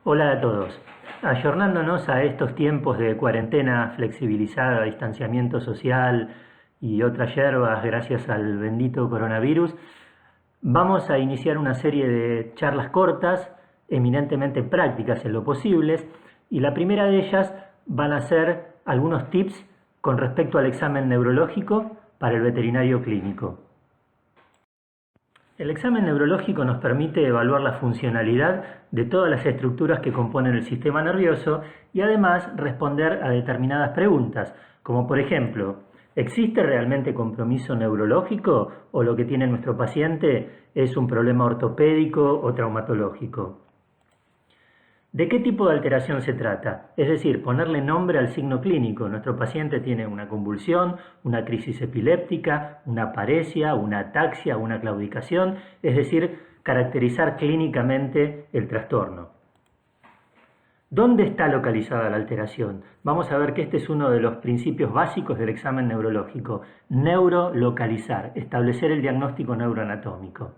Hola a todos. Ayornándonos a estos tiempos de cuarentena flexibilizada, distanciamiento social y otras yerbas gracias al bendito coronavirus, vamos a iniciar una serie de charlas cortas, eminentemente prácticas en lo posible, y la primera de ellas van a ser algunos tips con respecto al examen neurológico para el veterinario clínico. El examen neurológico nos permite evaluar la funcionalidad de todas las estructuras que componen el sistema nervioso y además responder a determinadas preguntas, como por ejemplo, ¿existe realmente compromiso neurológico o lo que tiene nuestro paciente es un problema ortopédico o traumatológico? ¿De qué tipo de alteración se trata? Es decir, ponerle nombre al signo clínico. Nuestro paciente tiene una convulsión, una crisis epiléptica, una paresia, una ataxia, una claudicación, es decir, caracterizar clínicamente el trastorno. ¿Dónde está localizada la alteración? Vamos a ver que este es uno de los principios básicos del examen neurológico. Neurolocalizar, establecer el diagnóstico neuroanatómico.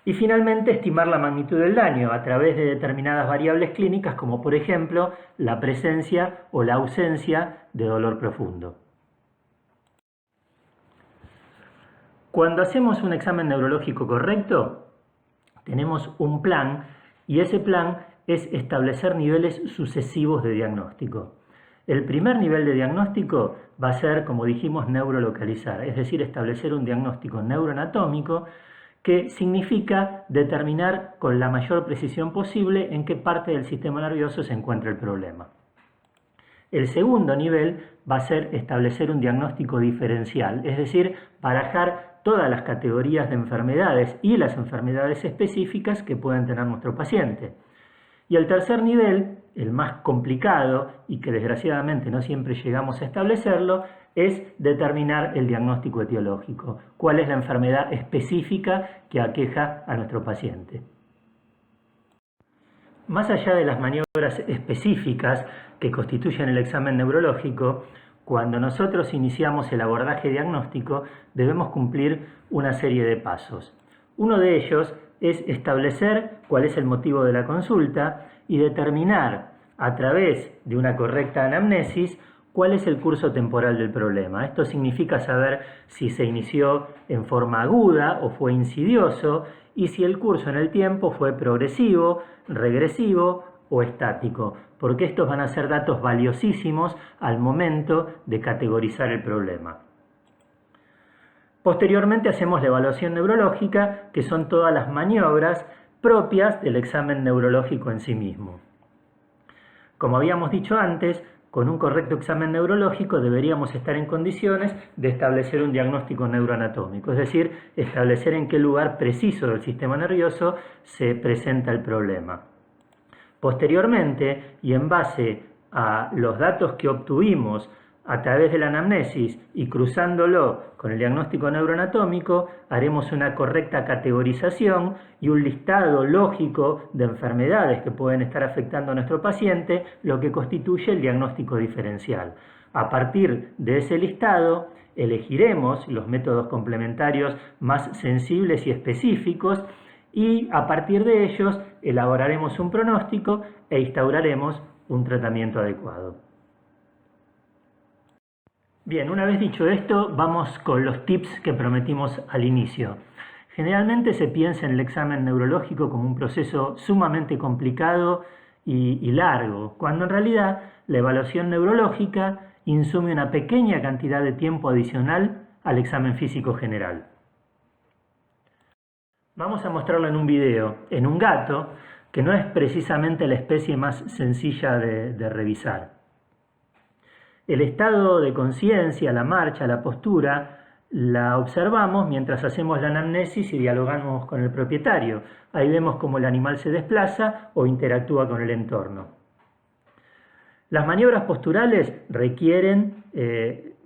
Y finalmente estimar la magnitud del daño a través de determinadas variables clínicas como por ejemplo la presencia o la ausencia de dolor profundo. Cuando hacemos un examen neurológico correcto, tenemos un plan y ese plan es establecer niveles sucesivos de diagnóstico. El primer nivel de diagnóstico va a ser, como dijimos, neurolocalizar, es decir, establecer un diagnóstico neuroanatómico que significa determinar con la mayor precisión posible en qué parte del sistema nervioso se encuentra el problema. El segundo nivel va a ser establecer un diagnóstico diferencial, es decir, barajar todas las categorías de enfermedades y las enfermedades específicas que pueden tener nuestro paciente. Y el tercer nivel, el más complicado y que desgraciadamente no siempre llegamos a establecerlo, es determinar el diagnóstico etiológico, cuál es la enfermedad específica que aqueja a nuestro paciente. Más allá de las maniobras específicas que constituyen el examen neurológico, cuando nosotros iniciamos el abordaje diagnóstico debemos cumplir una serie de pasos. Uno de ellos es establecer cuál es el motivo de la consulta y determinar a través de una correcta anamnesis cuál es el curso temporal del problema. Esto significa saber si se inició en forma aguda o fue insidioso y si el curso en el tiempo fue progresivo, regresivo o estático, porque estos van a ser datos valiosísimos al momento de categorizar el problema. Posteriormente hacemos la evaluación neurológica, que son todas las maniobras propias del examen neurológico en sí mismo. Como habíamos dicho antes, con un correcto examen neurológico deberíamos estar en condiciones de establecer un diagnóstico neuroanatómico, es decir, establecer en qué lugar preciso del sistema nervioso se presenta el problema. Posteriormente, y en base a los datos que obtuvimos a través de la anamnesis y cruzándolo con el diagnóstico neuroanatómico, haremos una correcta categorización y un listado lógico de enfermedades que pueden estar afectando a nuestro paciente, lo que constituye el diagnóstico diferencial. A partir de ese listado, elegiremos los métodos complementarios más sensibles y específicos y a partir de ellos elaboraremos un pronóstico e instauraremos un tratamiento adecuado. Bien, una vez dicho esto, vamos con los tips que prometimos al inicio. Generalmente se piensa en el examen neurológico como un proceso sumamente complicado y largo, cuando en realidad la evaluación neurológica insume una pequeña cantidad de tiempo adicional al examen físico general. Vamos a mostrarlo en un video, en un gato, que no es precisamente la especie más sencilla de revisar. El estado de conciencia, la marcha, la postura, la observamos mientras hacemos la anamnesis y dialogamos con el propietario. Ahí vemos cómo el animal se desplaza o interactúa con el entorno. Las maniobras posturales requieren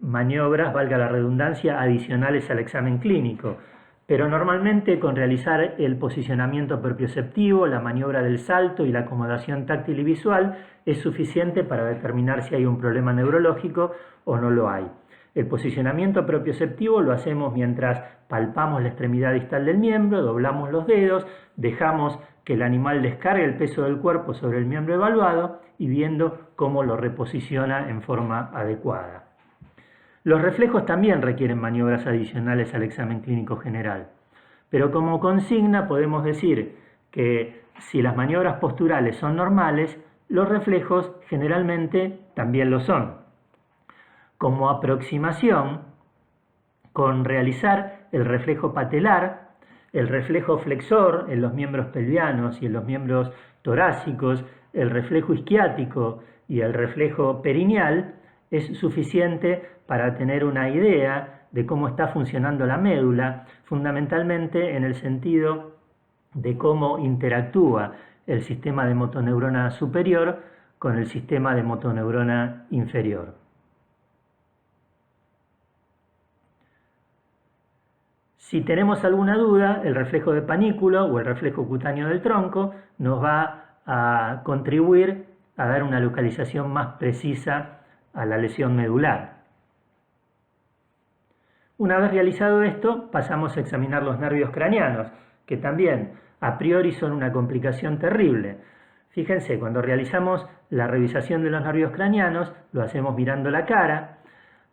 maniobras, valga la redundancia, adicionales al examen clínico, pero normalmente con realizar el posicionamiento propioceptivo, la maniobra del salto y la acomodación táctil y visual es suficiente para determinar si hay un problema neurológico o no lo hay. El posicionamiento propioceptivo lo hacemos mientras palpamos la extremidad distal del miembro, doblamos los dedos, dejamos que el animal descargue el peso del cuerpo sobre el miembro evaluado y viendo cómo lo reposiciona en forma adecuada. Los reflejos también requieren maniobras adicionales al examen clínico general, pero como consigna podemos decir que si las maniobras posturales son normales, los reflejos generalmente también lo son. Como aproximación, con realizar el reflejo patelar, el reflejo flexor en los miembros pelvianos y en los miembros torácicos, el reflejo isquiático y el reflejo perineal, es suficiente para tener una idea de cómo está funcionando la médula, fundamentalmente en el sentido de cómo interactúa el sistema de motoneurona superior con el sistema de motoneurona inferior. Si tenemos alguna duda, el reflejo de panículo o el reflejo cutáneo del tronco nos va a contribuir a dar una localización más precisa a la lesión medular. Una vez realizado esto, pasamos a examinar los nervios craneanos, que también a priori son una complicación terrible. Fíjense, cuando realizamos la revisación de los nervios craneanos, lo hacemos mirando la cara.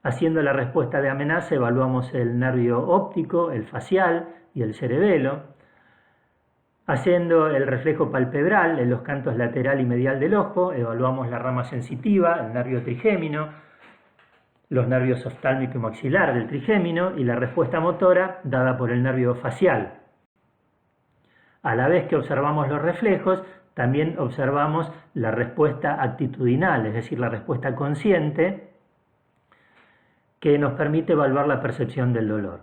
Haciendo la respuesta de amenaza, evaluamos el nervio óptico, el facial y el cerebelo. Haciendo el reflejo palpebral en los cantos lateral y medial del ojo, evaluamos la rama sensitiva, el nervio trigémino, los nervios oftálmico y maxilar del trigémino y la respuesta motora dada por el nervio facial. A la vez que observamos los reflejos, también observamos la respuesta actitudinal, es decir, la respuesta consciente, que nos permite evaluar la percepción del dolor.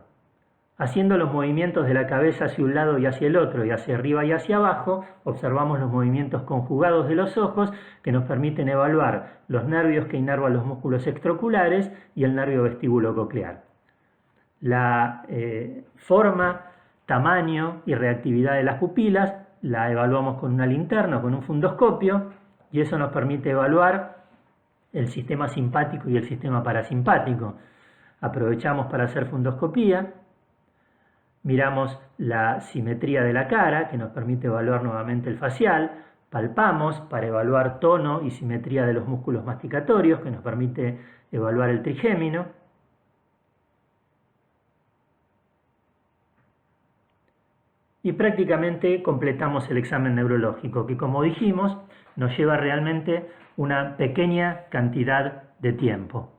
Haciendo los movimientos de la cabeza hacia un lado y hacia el otro, y hacia arriba y hacia abajo, observamos los movimientos conjugados de los ojos que nos permiten evaluar los nervios que inervan los músculos extraoculares y el nervio vestíbulo-coclear. La forma, tamaño y reactividad de las pupilas la evaluamos con una linterna o con un fundoscopio, y eso nos permite evaluar el sistema simpático y el sistema parasimpático. Aprovechamos para hacer fundoscopía, miramos la simetría de la cara, que nos permite evaluar nuevamente el facial, palpamos para evaluar tono y simetría de los músculos masticatorios, que nos permite evaluar el trigémino. Y prácticamente completamos el examen neurológico, que como dijimos, nos lleva realmente una pequeña cantidad de tiempo.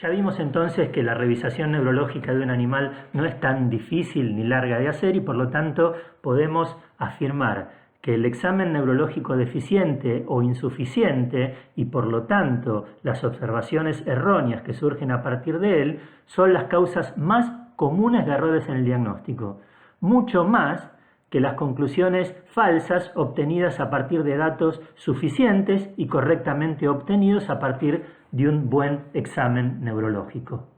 Ya vimos entonces que la revisación neurológica de un animal no es tan difícil ni larga de hacer y por lo tanto podemos afirmar que el examen neurológico deficiente o insuficiente y por lo tanto las observaciones erróneas que surgen a partir de él son las causas más comunes de errores en el diagnóstico, mucho más que las conclusiones falsas obtenidas a partir de datos suficientes y correctamente obtenidos a partir de un buen examen neurológico.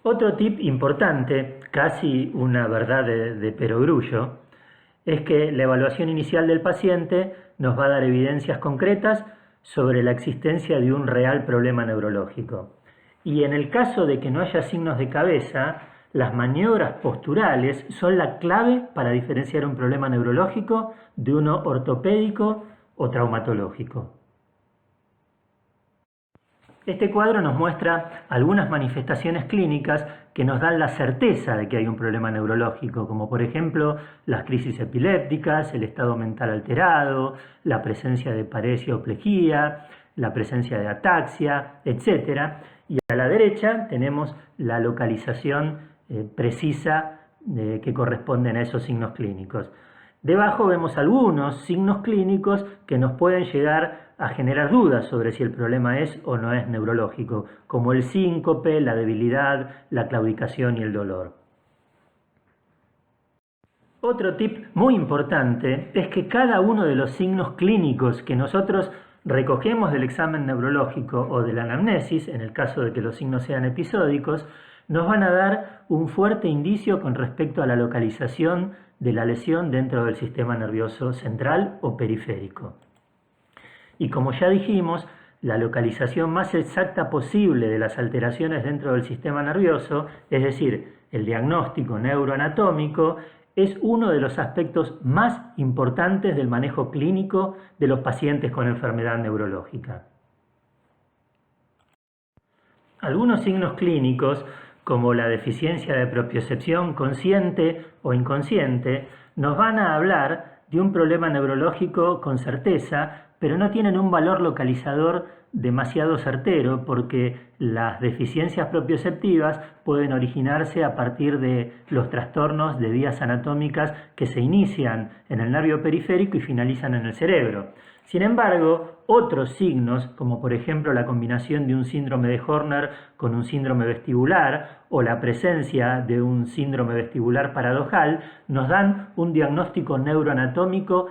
Otro tip importante, casi una verdad de perogrullo, es que la evaluación inicial del paciente nos va a dar evidencias concretas sobre la existencia de un real problema neurológico. Y en el caso de que no haya signos de cabeza, las maniobras posturales son la clave para diferenciar un problema neurológico de uno ortopédico o traumatológico. Este cuadro nos muestra algunas manifestaciones clínicas que nos dan la certeza de que hay un problema neurológico, como por ejemplo las crisis epilépticas, el estado mental alterado, la presencia de paresia o plejía, la presencia de ataxia, etc. Y a la derecha tenemos la localización precisa que corresponden a esos signos clínicos. Debajo vemos algunos signos clínicos que nos pueden llegar a generar dudas sobre si el problema es o no es neurológico, como el síncope, la debilidad, la claudicación y el dolor. Otro tip muy importante es que cada uno de los signos clínicos que nosotros recogemos del examen neurológico o de la anamnesis, en el caso de que los signos sean episódicos, nos van a dar un fuerte indicio con respecto a la localización de la lesión dentro del sistema nervioso central o periférico. Y como ya dijimos, la localización más exacta posible de las alteraciones dentro del sistema nervioso, es decir, el diagnóstico neuroanatómico es uno de los aspectos más importantes del manejo clínico de los pacientes con enfermedad neurológica. Algunos signos clínicos, como la deficiencia de propiocepción consciente o inconsciente, nos van a hablar de un problema neurológico con certeza, pero no tienen un valor localizador demasiado certero, porque las deficiencias propioceptivas pueden originarse a partir de los trastornos de vías anatómicas que se inician en el nervio periférico y finalizan en el cerebro. Sin embargo, otros signos, como por ejemplo la combinación de un síndrome de Horner con un síndrome vestibular o la presencia de un síndrome vestibular paradojal, nos dan un diagnóstico neuroanatómico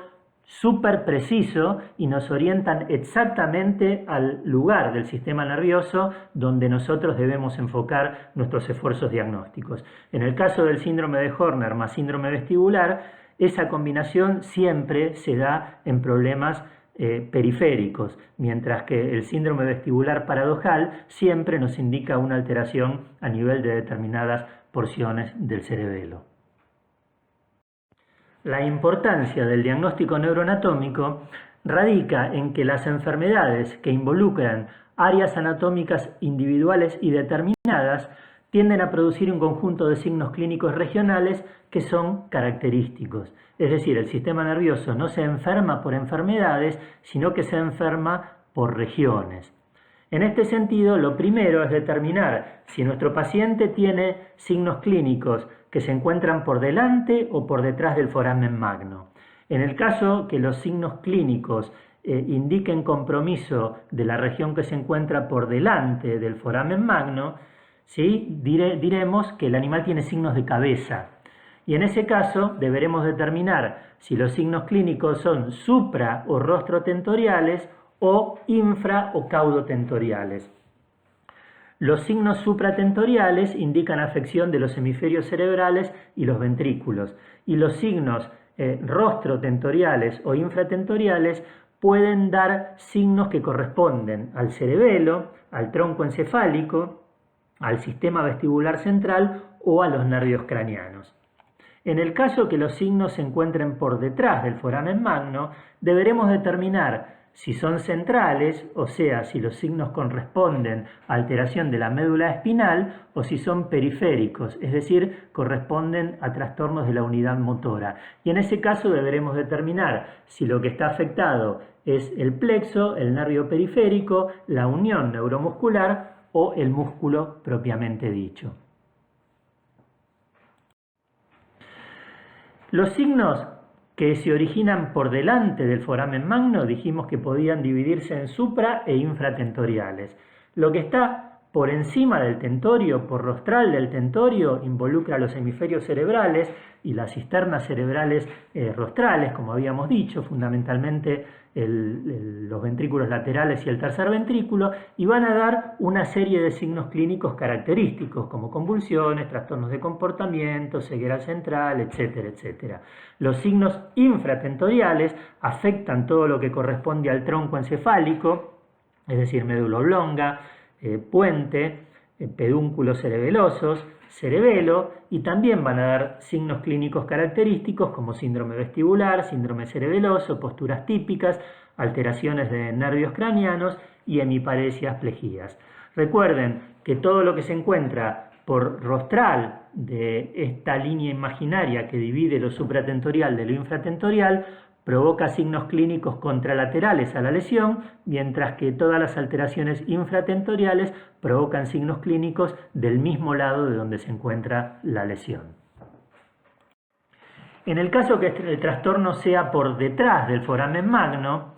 súper preciso y nos orientan exactamente al lugar del sistema nervioso donde nosotros debemos enfocar nuestros esfuerzos diagnósticos. En el caso del síndrome de Horner más síndrome vestibular, esa combinación siempre se da en problemas periféricos, mientras que el síndrome vestibular paradojal siempre nos indica una alteración a nivel de determinadas porciones del cerebelo. La importancia del diagnóstico neuroanatómico radica en que las enfermedades que involucran áreas anatómicas individuales y determinadas tienden a producir un conjunto de signos clínicos regionales que son característicos. Es decir, el sistema nervioso no se enferma por enfermedades, sino que se enferma por regiones. En este sentido, lo primero es determinar si nuestro paciente tiene signos clínicos que se encuentran por delante o por detrás del foramen magno. En el caso que los signos clínicos indiquen compromiso de la región que se encuentra por delante del foramen magno, ¿sí? Diremos que el animal tiene signos de cabeza. Y en ese caso deberemos determinar si los signos clínicos son supra o rostrotentoriales o infra o caudotentoriales. Los signos supratentoriales indican afección de los hemisferios cerebrales y los ventrículos, y los signos rostrotentoriales o infratentoriales pueden dar signos que corresponden al cerebelo, al tronco encefálico, al sistema vestibular central o a los nervios craneanos. En el caso que los signos se encuentren por detrás del foramen magno, deberemos determinar si son centrales, o sea, si los signos corresponden a alteración de la médula espinal, o si son periféricos, es decir, corresponden a trastornos de la unidad motora. Y en ese caso deberemos determinar si lo que está afectado es el plexo, el nervio periférico, la unión neuromuscular o el músculo propiamente dicho. Los signos que se originan por delante del foramen magno dijimos que podían dividirse en supra e infratentoriales. Lo que está por encima del tentorio, por rostral del tentorio, involucra los hemisferios cerebrales y las cisternas cerebrales rostrales, como habíamos dicho, fundamentalmente los ventrículos laterales y el tercer ventrículo, y van a dar una serie de signos clínicos característicos, como convulsiones, trastornos de comportamiento, ceguera central, etcétera, etcétera. Los signos infratentoriales afectan todo lo que corresponde al tronco encefálico, es decir, médula oblonga, puente, pedúnculos cerebelosos, cerebelo, y también van a dar signos clínicos característicos como síndrome vestibular, síndrome cerebeloso, posturas típicas, alteraciones de nervios craneanos y hemiparesias plejías. Recuerden que todo lo que se encuentra por rostral de esta línea imaginaria que divide lo supratentorial de lo infratentorial provoca signos clínicos contralaterales a la lesión, mientras que todas las alteraciones infratentoriales provocan signos clínicos del mismo lado de donde se encuentra la lesión. En el caso que el trastorno sea por detrás del foramen magno,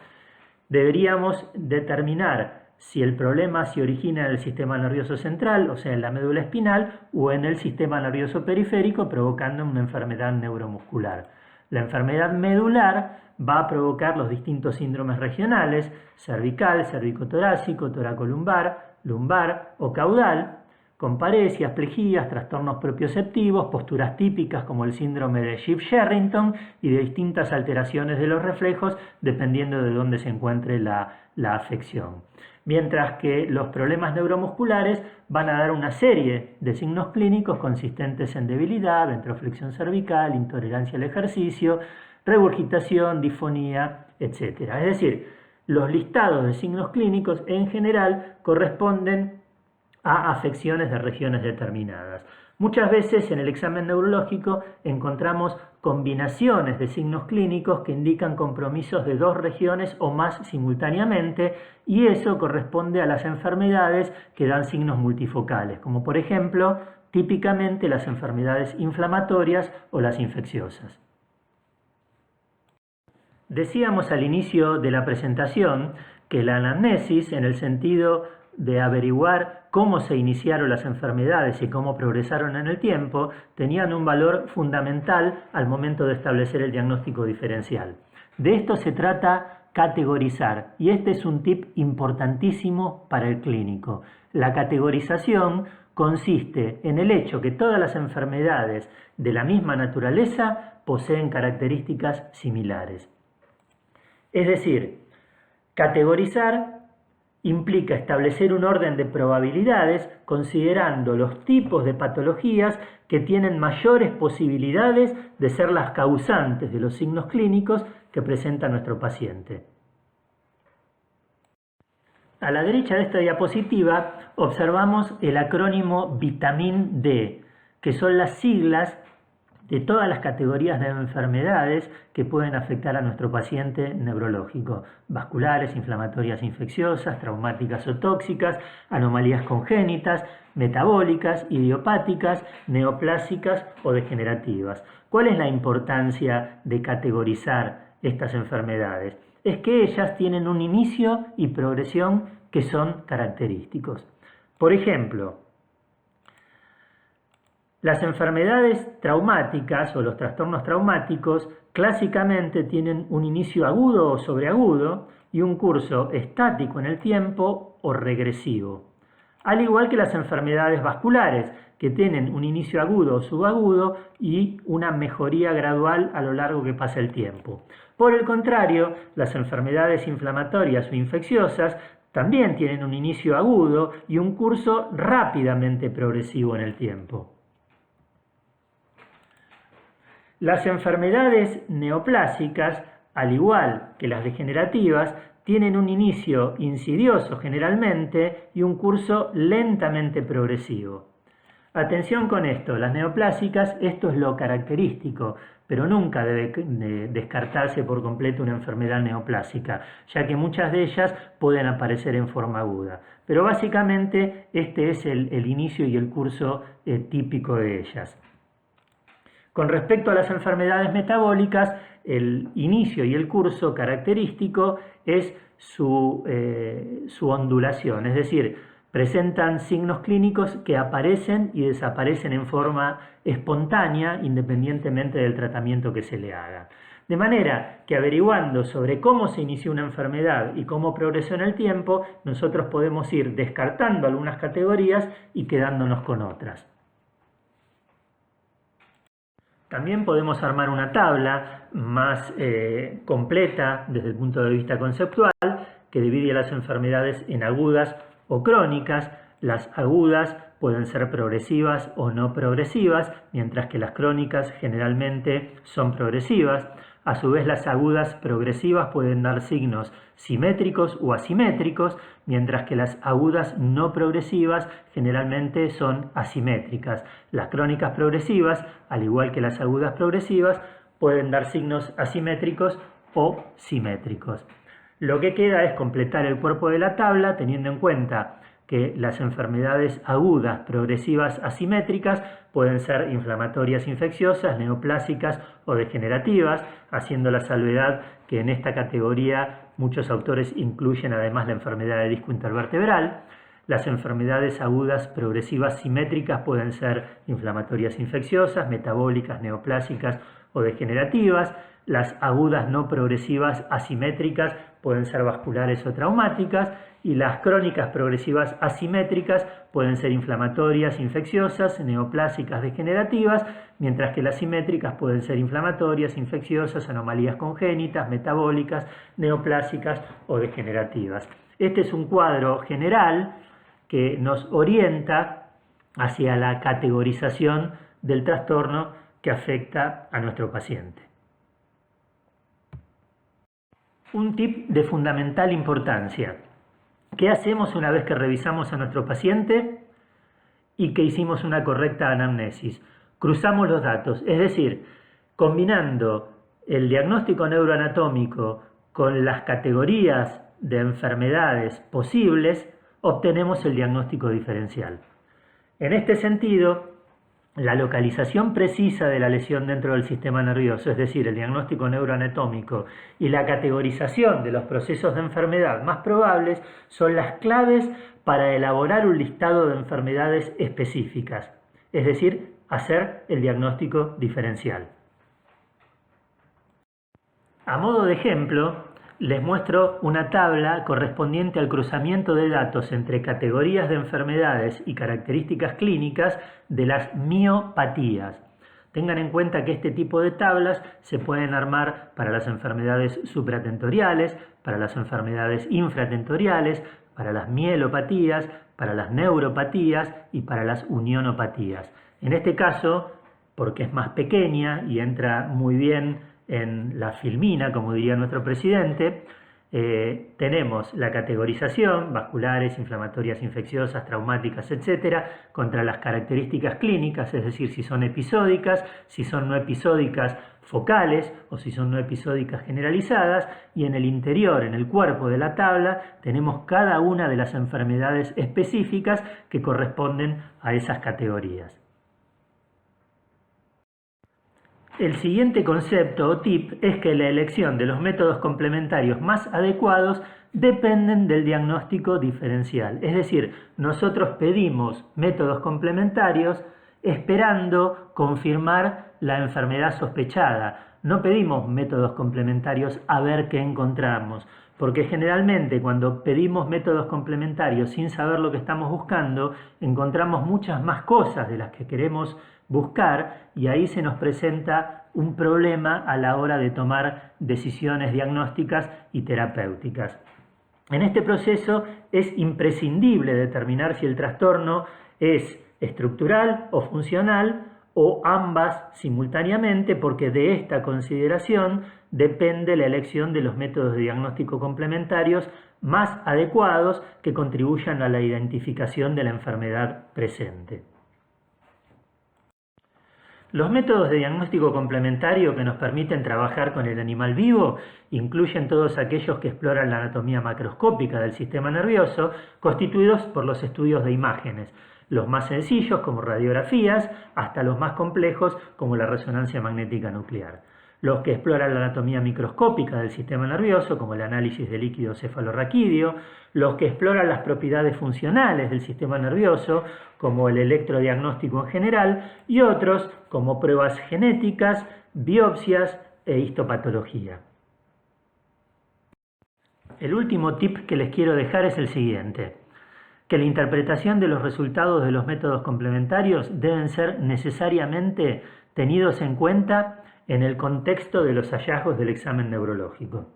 deberíamos determinar si el problema se origina en el sistema nervioso central, o sea, en la médula espinal, o en el sistema nervioso periférico, provocando una enfermedad neuromuscular. La enfermedad medular va a provocar los distintos síndromes regionales, cervical, cervicotorácico, toracolumbar, lumbar o caudal, con paresias, plejías, trastornos propioceptivos, posturas típicas como el síndrome de Schiff-Sherrington y de distintas alteraciones de los reflejos dependiendo de dónde se encuentre la afección. mientras que los problemas neuromusculares van a dar una serie de signos clínicos consistentes en debilidad, ventroflexión cervical, intolerancia al ejercicio, regurgitación, disfonía, etc. Es decir, los listados de signos clínicos en general corresponden a afecciones de regiones determinadas. Muchas veces en el examen neurológico encontramos combinaciones de signos clínicos que indican compromisos de dos regiones o más simultáneamente, y eso corresponde a las enfermedades que dan signos multifocales, como por ejemplo típicamente las enfermedades inflamatorias o las infecciosas. Decíamos al inicio de la presentación que la anamnesis, en el sentido de averiguar cómo se iniciaron las enfermedades y cómo progresaron en el tiempo, tenían un valor fundamental al momento de establecer el diagnóstico diferencial. De esto se trata categorizar, y este es un tip importantísimo para el clínico. La categorización consiste en el hecho que todas las enfermedades de la misma naturaleza poseen características similares. Es decir, categorizar implica establecer un orden de probabilidades considerando los tipos de patologías que tienen mayores posibilidades de ser las causantes de los signos clínicos que presenta nuestro paciente. A la derecha de esta diapositiva observamos el acrónimo Vitamin D, que son las siglas de todas las categorías de enfermedades que pueden afectar a nuestro paciente neurológico: vasculares, inflamatorias, infecciosas, traumáticas o tóxicas, anomalías congénitas, metabólicas, idiopáticas, neoplásicas o degenerativas. ¿Cuál es la importancia de categorizar estas enfermedades? Es que ellas tienen un inicio y progresión que son característicos. Por ejemplo, las enfermedades traumáticas o los trastornos traumáticos clásicamente tienen un inicio agudo o sobreagudo y un curso estático en el tiempo o regresivo. Al igual que las enfermedades vasculares, que tienen un inicio agudo o subagudo y una mejoría gradual a lo largo que pasa el tiempo. Por el contrario, las enfermedades inflamatorias o infecciosas también tienen un inicio agudo y un curso rápidamente progresivo en el tiempo. Las enfermedades neoplásicas, al igual que las degenerativas, tienen un inicio insidioso generalmente y un curso lentamente progresivo. Atención con esto, las neoplásicas, esto es lo característico, pero nunca debe descartarse por completo una enfermedad neoplásica, ya que muchas de ellas pueden aparecer en forma aguda. Pero básicamente este es el inicio y el curso típico de ellas. Con respecto a las enfermedades metabólicas, el inicio y el curso característico es su ondulación, es decir, presentan signos clínicos que aparecen y desaparecen en forma espontánea independientemente del tratamiento que se le haga. De manera que averiguando sobre cómo se inició una enfermedad y cómo progresó en el tiempo, nosotros podemos ir descartando algunas categorías y quedándonos con otras. También podemos armar una tabla más completa desde el punto de vista conceptual que divide las enfermedades en agudas o crónicas. Las agudas pueden ser progresivas o no progresivas, mientras que las crónicas generalmente son progresivas. A su vez, las agudas progresivas pueden dar signos simétricos o asimétricos, mientras que las agudas no progresivas generalmente son asimétricas. Las crónicas progresivas, al igual que las agudas progresivas, pueden dar signos asimétricos o simétricos. Lo que queda es completar el cuerpo de la tabla teniendo en cuenta que las enfermedades agudas progresivas asimétricas pueden ser inflamatorias infecciosas, neoplásicas o degenerativas, haciendo la salvedad que en esta categoría muchos autores incluyen además la enfermedad de disco intervertebral. Las enfermedades agudas progresivas simétricas pueden ser inflamatorias infecciosas, metabólicas, neoplásicas o degenerativas. Las agudas no progresivas asimétricas pueden ser vasculares o traumáticas, y las crónicas progresivas asimétricas pueden ser inflamatorias, infecciosas, neoplásicas, degenerativas, mientras que las simétricas pueden ser inflamatorias, infecciosas, anomalías congénitas, metabólicas, neoplásicas o degenerativas. Este es un cuadro general que nos orienta hacia la categorización del trastorno que afecta a nuestro paciente. Un tip de fundamental importancia. ¿Qué hacemos una vez que revisamos a nuestro paciente y que hicimos una correcta anamnesis? Cruzamos los datos, es decir, combinando el diagnóstico neuroanatómico con las categorías de enfermedades posibles, obtenemos el diagnóstico diferencial. En este sentido, la localización precisa de la lesión dentro del sistema nervioso, es decir, el diagnóstico neuroanatómico, y la categorización de los procesos de enfermedad más probables son las claves para elaborar un listado de enfermedades específicas, es decir, hacer el diagnóstico diferencial. A modo de ejemplo, les muestro una tabla correspondiente al cruzamiento de datos entre categorías de enfermedades y características clínicas de las miopatías. Tengan en cuenta que este tipo de tablas se pueden armar para las enfermedades supratentoriales, para las enfermedades infratentoriales, para las mielopatías, para las neuropatías y para las unionopatías. En este caso, porque es más pequeña y entra muy bien en la filmina, como diría nuestro presidente, tenemos la categorización, vasculares, inflamatorias, infecciosas, traumáticas, etcétera, contra las características clínicas, es decir, si son episódicas, si son no episódicas focales o si son no episódicas generalizadas, y en el interior, en el cuerpo de la tabla, tenemos cada una de las enfermedades específicas que corresponden a esas categorías. El siguiente concepto o tip es que la elección de los métodos complementarios más adecuados dependen del diagnóstico diferencial. Es decir, nosotros pedimos métodos complementarios esperando confirmar la enfermedad sospechada. No pedimos métodos complementarios a ver qué encontramos, porque generalmente cuando pedimos métodos complementarios sin saber lo que estamos buscando, encontramos muchas más cosas de las que queremos buscar y ahí se nos presenta un problema a la hora de tomar decisiones diagnósticas y terapéuticas. En este proceso es imprescindible determinar si el trastorno es estructural o funcional o ambas simultáneamente, porque de esta consideración depende la elección de los métodos de diagnóstico complementarios más adecuados que contribuyan a la identificación de la enfermedad presente. Los métodos de diagnóstico complementario que nos permiten trabajar con el animal vivo incluyen todos aquellos que exploran la anatomía macroscópica del sistema nervioso, constituidos por los estudios de imágenes, los más sencillos como radiografías, hasta los más complejos como la resonancia magnética nuclear. Los que exploran la anatomía microscópica del sistema nervioso, como el análisis de líquido cefalorraquídeo, los que exploran las propiedades funcionales del sistema nervioso, como el electrodiagnóstico en general, y otros como pruebas genéticas, biopsias e histopatología. El último tip que les quiero dejar es el siguiente: que la interpretación de los resultados de los métodos complementarios deben ser necesariamente tenidos en cuenta en el contexto de los hallazgos del examen neurológico.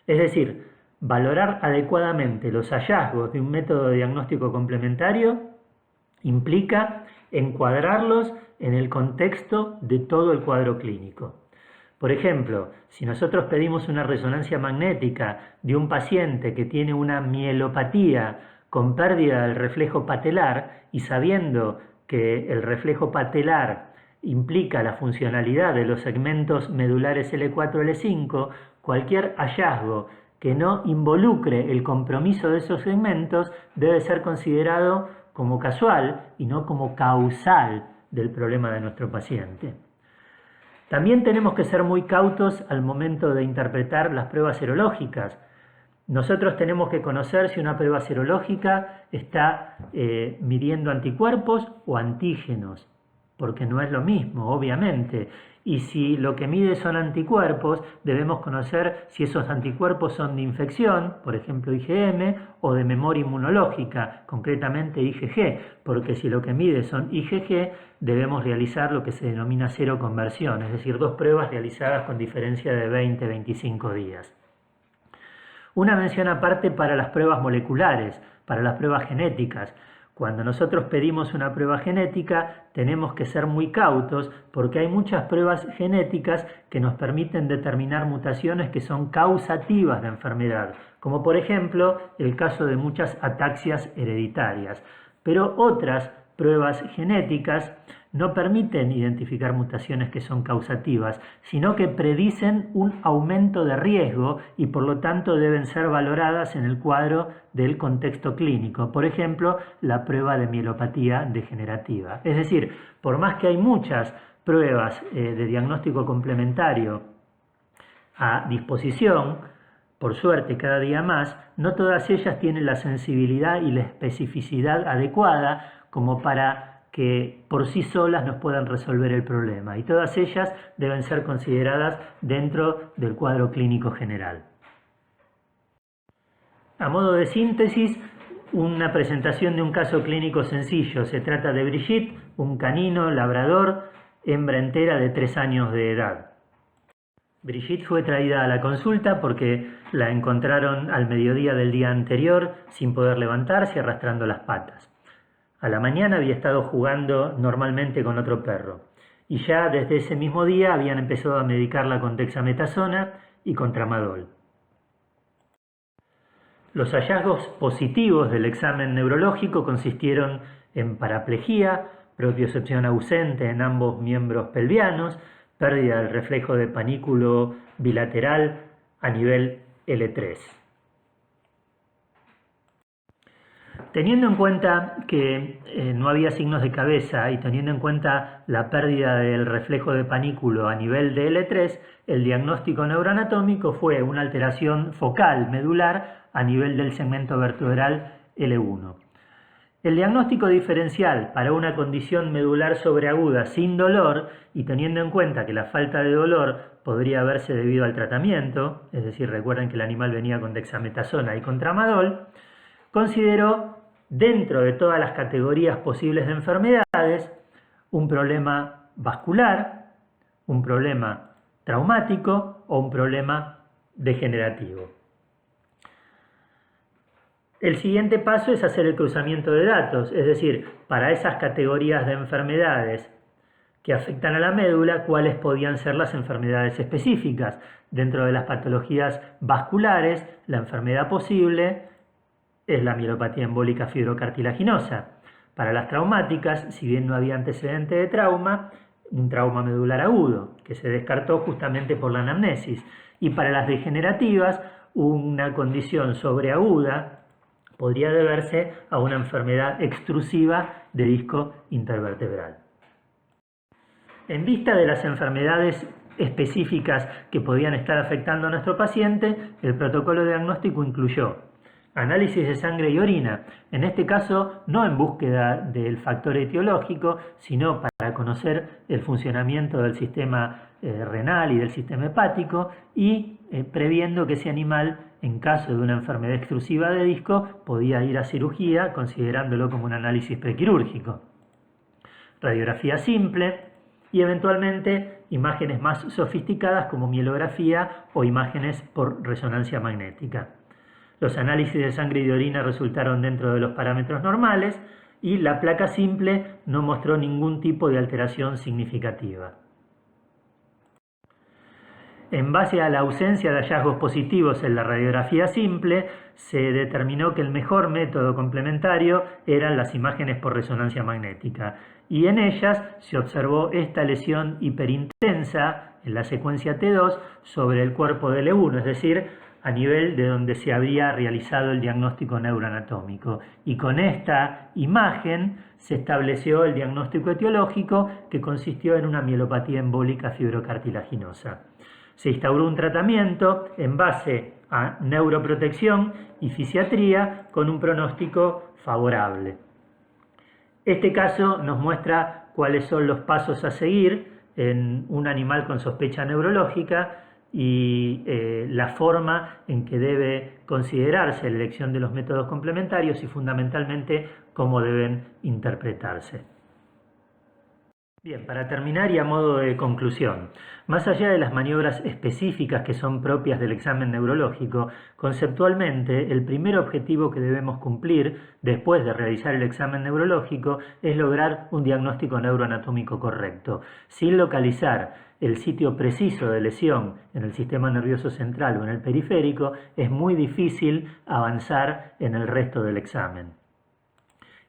Es decir, valorar adecuadamente los hallazgos de un método de diagnóstico complementario implica encuadrarlos en el contexto de todo el cuadro clínico. Por ejemplo, si nosotros pedimos una resonancia magnética de un paciente que tiene una mielopatía con pérdida del reflejo patelar y sabiendo que el reflejo patelar implica la funcionalidad de los segmentos medulares L4, L5, cualquier hallazgo que no involucre el compromiso de esos segmentos debe ser considerado como casual y no como causal del problema de nuestro paciente. También tenemos que ser muy cautos al momento de interpretar las pruebas serológicas. Nosotros tenemos que conocer si una prueba serológica está midiendo anticuerpos o antígenos, porque no es lo mismo, obviamente. Y si lo que mide son anticuerpos, debemos conocer si esos anticuerpos son de infección, por ejemplo IgM, o de memoria inmunológica, concretamente IgG, porque si lo que mide son IgG, debemos realizar lo que se denomina seroconversión, es decir, dos pruebas realizadas con diferencia de 20-25 días. Una mención aparte para las pruebas moleculares, para las pruebas genéticas. Cuando nosotros pedimos una prueba genética, tenemos que ser muy cautos porque hay muchas pruebas genéticas que nos permiten determinar mutaciones que son causativas de enfermedad, como por ejemplo el caso de muchas ataxias hereditarias. Pero otras pruebas genéticas no permiten identificar mutaciones que son causativas, sino que predicen un aumento de riesgo y por lo tanto deben ser valoradas en el cuadro del contexto clínico. Por ejemplo, la prueba de mielopatía degenerativa. Es decir, por más que hay muchas pruebas de diagnóstico complementario a disposición, por suerte cada día más, no todas ellas tienen la sensibilidad y la especificidad adecuada como para que por sí solas nos puedan resolver el problema, y todas ellas deben ser consideradas dentro del cuadro clínico general. A modo de síntesis, una presentación de un caso clínico sencillo. Se trata de Brigitte, un canino labrador, hembra entera de 3 años de edad. Brigitte fue traída a la consulta porque la encontraron al mediodía del día anterior sin poder levantarse, arrastrando las patas. A la mañana había estado jugando normalmente con otro perro y ya desde ese mismo día habían empezado a medicarla con dexametasona y con tramadol. Los hallazgos positivos del examen neurológico consistieron en paraplegia, propiocepción ausente en ambos miembros pelvianos, pérdida del reflejo de panículo bilateral a nivel L3. Teniendo en cuenta que no había signos de cabeza y teniendo en cuenta la pérdida del reflejo de panículo a nivel de L3, el diagnóstico neuroanatómico fue una alteración focal medular a nivel del segmento vertebral L1. El diagnóstico diferencial para una condición medular sobreaguda sin dolor y teniendo en cuenta que la falta de dolor podría haberse debido al tratamiento, es decir, recuerden que el animal venía con dexametasona y con tramadol, consideró dentro de todas las categorías posibles de enfermedades un problema vascular, un problema traumático o un problema degenerativo. El siguiente paso es hacer el cruzamiento de datos, es decir, para esas categorías de enfermedades que afectan a la médula, cuáles podían ser las enfermedades específicas. Dentro de las patologías vasculares, la enfermedad posible es la mielopatía embólica fibrocartilaginosa. Para las traumáticas, si bien no había antecedente de trauma, un trauma medular agudo, que se descartó justamente por la anamnesis. Y para las degenerativas, una condición sobreaguda podría deberse a una enfermedad extrusiva de disco intervertebral. En vista de las enfermedades específicas que podían estar afectando a nuestro paciente, el protocolo diagnóstico incluyó análisis de sangre y orina, en este caso no en búsqueda del factor etiológico, sino para conocer el funcionamiento del sistema renal y del sistema hepático y previendo que ese animal, en caso de una enfermedad extrusiva de disco, podía ir a cirugía considerándolo como un análisis prequirúrgico. Radiografía simple y eventualmente imágenes más sofisticadas como mielografía o imágenes por resonancia magnética. Los análisis de sangre y de orina resultaron dentro de los parámetros normales y la placa simple no mostró ningún tipo de alteración significativa. En base a la ausencia de hallazgos positivos en la radiografía simple, se determinó que el mejor método complementario eran las imágenes por resonancia magnética, y en ellas se observó esta lesión hiperintensa en la secuencia T2 sobre el cuerpo de L1, es decir, a nivel de donde se había realizado el diagnóstico neuroanatómico. Y con esta imagen se estableció el diagnóstico etiológico, que consistió en una mielopatía embólica fibrocartilaginosa. Se instauró un tratamiento en base a neuroprotección y fisiatría con un pronóstico favorable. Este caso nos muestra cuáles son los pasos a seguir en un animal con sospecha neurológica y la forma en que debe considerarse la elección de los métodos complementarios y fundamentalmente cómo deben interpretarse. Bien, para terminar y a modo de conclusión, más allá de las maniobras específicas que son propias del examen neurológico, conceptualmente el primer objetivo que debemos cumplir después de realizar el examen neurológico es lograr un diagnóstico neuroanatómico correcto. Sin localizar el sitio preciso de lesión en el sistema nervioso central o en el periférico, es muy difícil avanzar en el resto del examen.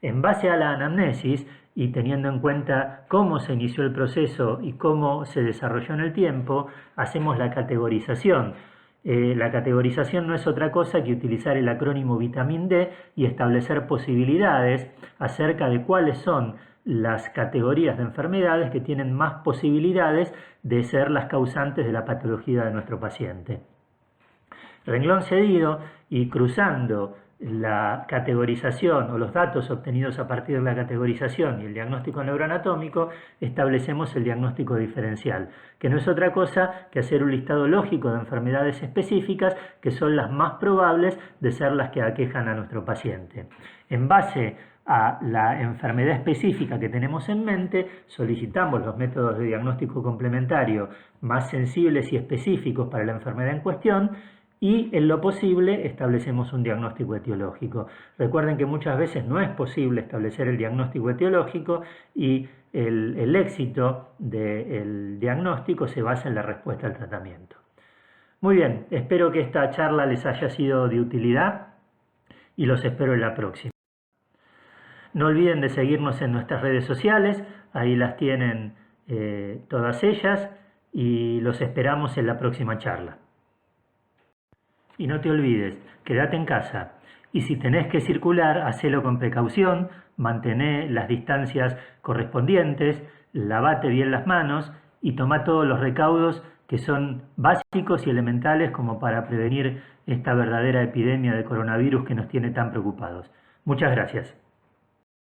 En base a la anamnesis y teniendo en cuenta cómo se inició el proceso y cómo se desarrolló en el tiempo, hacemos la categorización. La categorización no es otra cosa que utilizar el acrónimo Vitamin D y establecer posibilidades acerca de cuáles son las categorías de enfermedades que tienen más posibilidades de ser las causantes de la patología de nuestro paciente. Renglón seguido y cruzando la categorización o los datos obtenidos a partir de la categorización y el diagnóstico neuroanatómico, establecemos el diagnóstico diferencial, que no es otra cosa que hacer un listado lógico de enfermedades específicas que son las más probables de ser las que aquejan a nuestro paciente. En base a la enfermedad específica que tenemos en mente, solicitamos los métodos de diagnóstico complementario más sensibles y específicos para la enfermedad en cuestión y en lo posible establecemos un diagnóstico etiológico. Recuerden que muchas veces no es posible establecer el diagnóstico etiológico y el éxito del diagnóstico se basa en la respuesta al tratamiento. Muy bien, espero que esta charla les haya sido de utilidad y los espero en la próxima. No olviden de seguirnos en nuestras redes sociales, ahí las tienen todas ellas y los esperamos en la próxima charla. Y no te olvides, quédate en casa. Y si tenés que circular, hacelo con precaución, mantené las distancias correspondientes, lavate bien las manos y toma todos los recaudos que son básicos y elementales como para prevenir esta verdadera epidemia de coronavirus que nos tiene tan preocupados. Muchas gracias.